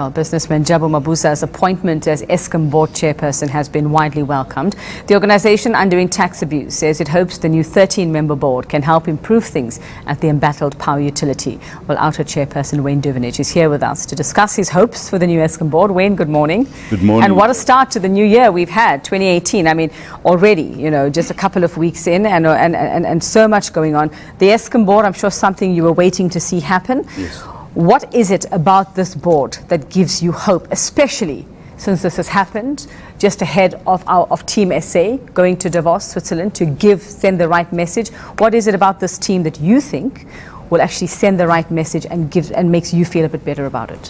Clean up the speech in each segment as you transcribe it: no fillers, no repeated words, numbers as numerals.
Well, businessman Jabu Mabuza's appointment as Eskom board chairperson has been widely welcomed. The organisation undoing tax abuse says it hopes the new 13-member board can help improve things at the embattled power utility. Well, Outa chairperson Wayne Duvenage is here with us to discuss his hopes for the new Eskom board. Wayne, good morning. Good morning. And what a start to the new year we've had, 2018. I mean, already, you know, just a couple of weeks in and so much going on. The Eskom board, I'm sure something you were waiting to see happen. Yes. What is it about this board that gives you hope, especially since this has happened just ahead of Team SA going to Davos, Switzerland, to send the right message? What is it about this team that you think will actually send the right message and makes you feel a bit better about it?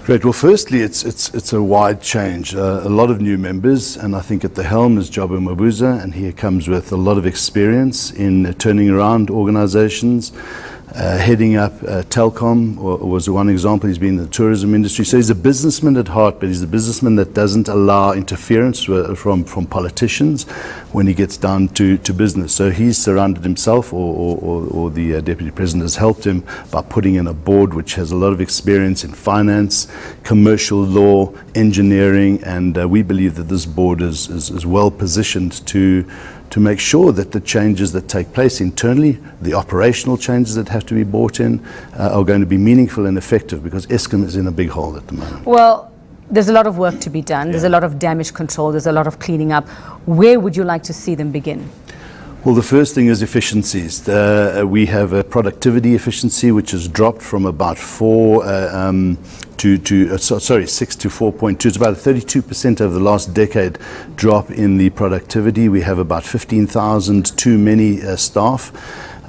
Great. Well, firstly, it's a wide change. A lot of new members, and I think at the helm is Jabu Mabuza, and he comes with a lot of experience in turning around organizations. Heading up Telkom was one example. He's been in the tourism industry. So he's a businessman at heart, but he's a businessman that doesn't allow interference from politicians when he gets down to business. So he's surrounded himself, or the Deputy President has helped him by putting in a board which has a lot of experience in finance, commercial law, engineering, and we believe that this board is well positioned to make sure that the changes that take place internally, the operational changes that have to be brought in, are going to be meaningful and effective, because Eskom is in a big hole at the moment. Well, there's a lot of work to be done. Yeah. There's a lot of damage control. There's a lot of cleaning up. Where would you like to see them begin? Well, the first thing is efficiencies. We have a productivity efficiency which has dropped from about 6 to 4.2. It's about a 32% over the last decade drop in the productivity. We have about 15,000 too many staff.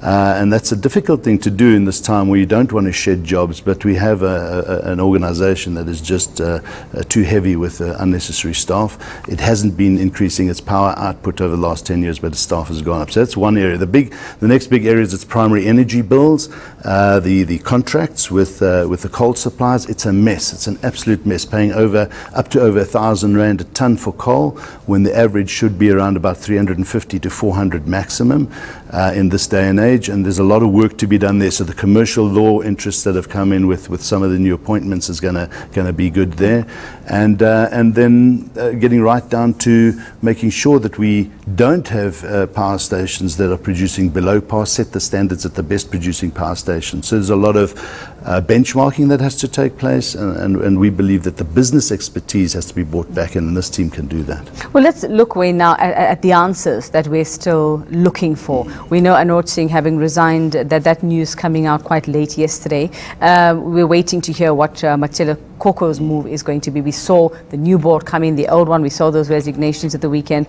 And that's a difficult thing to do in this time where you don't want to shed jobs, but we have an organization that is just too heavy with unnecessary staff. It hasn't been increasing its power output over the last 10 years, but its staff has gone up. So that's one area. The next big area is its primary energy bills, the contracts with the coal suppliers. It's a mess. It's an absolute mess, paying up to over 1,000 Rand a ton for coal, when the average should be around about 350 to 400 maximum in this day and age. And there's a lot of work to be done there. So the commercial law interests that have come in with some of the new appointments is going to be good there, and then getting right down to making sure that we don't have power stations that are producing below par. Set the standards at the best producing power stations. So there's a lot of benchmarking that has to take place, and we believe that the business expertise has to be brought back in, and this team can do that. Well, let's look, Wayne, now at the answers that we're still looking for. We know Anoj Singh having resigned, that news coming out quite late yesterday. We're waiting to hear what Machela Koko's move is going to be. We saw the new board come in, the old one. We saw those resignations at the weekend.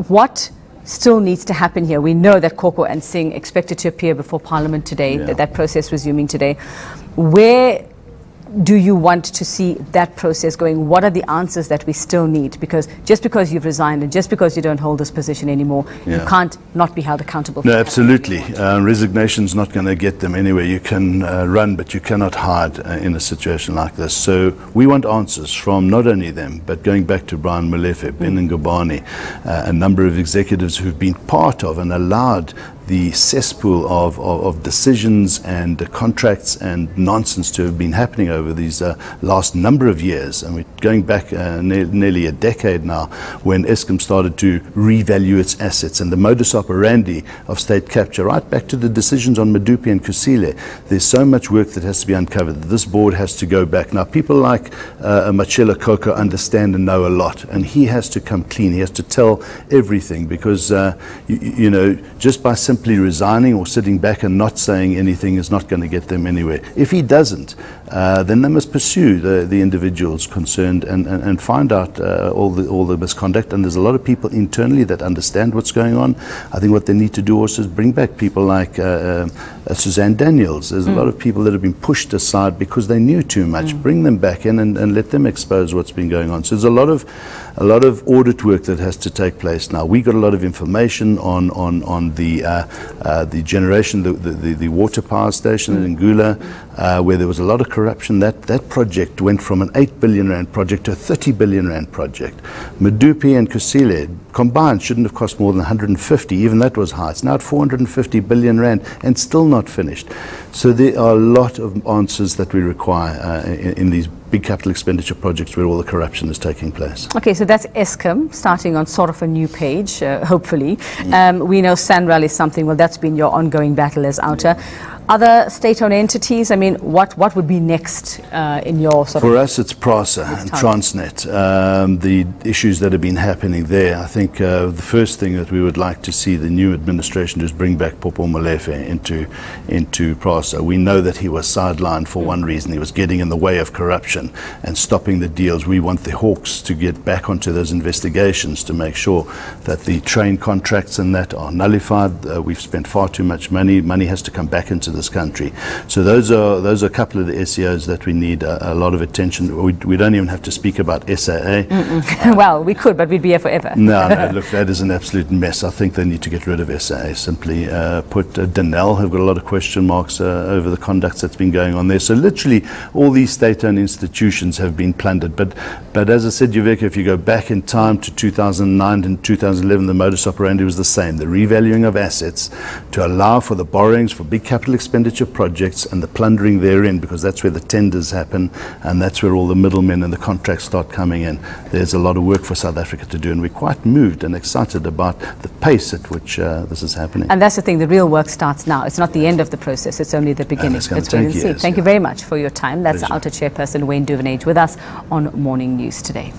What still needs to happen here? We know that Koko and Singh expected to appear before Parliament today, yeah. that process resuming today. Where do you want to see that process going? What are the answers that we still need? Because just because you've resigned and just because you don't hold this position anymore, yeah, you can't not be held accountable for that. No, absolutely. Resignation's not going to get them anywhere. You can run, but you cannot hide in a situation like this. So we want answers from not only them, but going back to Brian Molefe, Ben Ngubane, a number of executives who've been part of and allowed the cesspool of decisions and contracts and nonsense to have been happening over these last number of years. And we're going back nearly a decade now, when Eskom started to revalue its assets, and the modus operandi of state capture, right back to the decisions on Medupi and Kusile. There's so much work that has to be uncovered. This board has to go back. Now, people like Machela Koko understand and know a lot, and he has to come clean. He has to tell everything, because you know, just by simply resigning or sitting back and not saying anything is not going to get them anywhere. If he doesn't, then they must pursue the individuals concerned and find out all the misconduct. And there's a lot of people internally that understand what's going on. I think what they need to do also is bring back people like Suzanne Daniels. There's a lot of people that have been pushed aside because they knew too much. Bring them back in and let them expose what's been going on. So there's a lot of audit work that has to take place now. We got a lot of information on the generation, the water power station in Ngula, where there was a lot of corruption. That project went from an 8 billion rand project to a 30 billion rand project. Medupi and Kusile combined shouldn't have cost more than 150, even that was high. It's now at 450 billion rand and still not finished. So there are a lot of answers that we require in these big capital expenditure projects where all the corruption is taking place. Okay, so that's Eskom starting on sort of a new page, hopefully. We know SANRAL is something, well, that's been your ongoing battle as Outa. Other state-owned entities, I mean, what would be next in your sort of... For us, it's PRASA and Transnet. The issues that have been happening there, I think the first thing that we would like to see the new administration do is bring back Popo Molefe into PRASA. We know that he was sidelined for one reason. He was getting in the way of corruption and stopping the deals. We want the Hawks to get back onto those investigations to make sure that the train contracts and that are nullified. We've spent far too much money. Money has to come back into this country. So those are a couple of the SEOs that we need a lot of attention. We don't even have to speak about SAA. Well, we could, but we'd be here forever. No, look, that is an absolute mess. I think they need to get rid of SAA. Simply put Denel have got a lot of question marks over the conduct that's been going on there. So literally all these state-owned institutions have been plundered. But as I said, Yuveka, if you go back in time to 2009 and 2011, the modus operandi was the same. The revaluing of assets to allow for the borrowings for big capital expenditure projects and the plundering therein, because that's where the tenders happen and that's where all the middlemen and the contracts start coming in. There's a lot of work for South Africa to do, and we're quite moved and excited about the pace at which this is happening. And that's the thing, the real work starts now. It's not the end of the process, it's only the beginning. Let's wait and see. Thank you very much for your time. That's Outa Chairperson Wayne Duvenage with us on Morning News today.